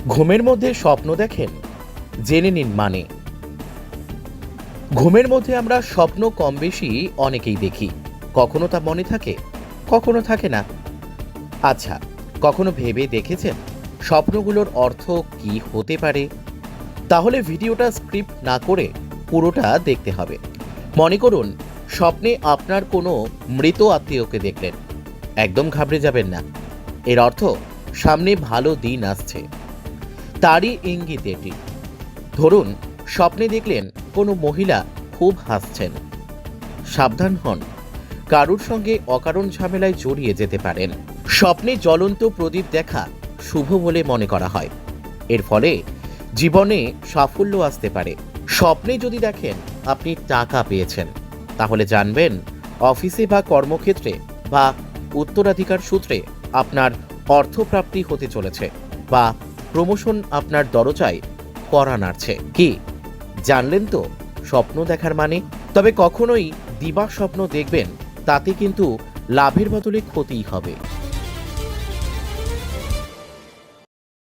ঘুমের মধ্যে স্বপ্ন দেখেন? জেনে নিন মানে। ঘুমের মধ্যে আমরা স্বপ্ন কম বেশি অনেকেই দেখি। কখনো তা মনে থাকে, কখনো থাকে না। আচ্ছা, কখনো ভেবে দেখেছেন স্বপ্নগুলোর অর্থ কি হতে পারে? তাহলে ভিডিওটা স্ক্রিপ্ট না করে পুরোটা দেখতে হবে। মনে করুন স্বপ্নে আপনার কোনো মৃত আত্মীয়কে দেখলেন। একদম ঘাবড়ে যাবেন না। এর অর্থ সামনে ভালো দিন আসছে, তারই ইঙ্গিত এটি। ধরুন স্বপ্নে দেখলেন কোনো মহিলা খুব হাসছেন। সাবধান হন, কারুর সঙ্গে অকারণ ঝামেলায় জড়িয়ে যেতে পারেন। স্বপ্নে জ্বলন্ত প্রদীপ দেখা শুভ বলে মনে করা হয়। এর ফলে জীবনে সাফল্য আসতে পারে। স্বপ্নে যদি দেখেন আপনি টাকা পেয়েছেন, তাহলে জানবেন অফিসে বা কর্মক্ষেত্রে বা উত্তরাধিকার সূত্রে আপনার অর্থপ্রাপ্তি হতে চলেছে, বা প্রমোশন আপনার দরজায় কড়া নাড়ছে। কি জানলেন তো স্বপ্ন দেখার মানে? তবে কখনোই দিবা স্বপ্ন দেখবেন, তাতে কিন্তু লাভের বদলে ক্ষতিই হবে।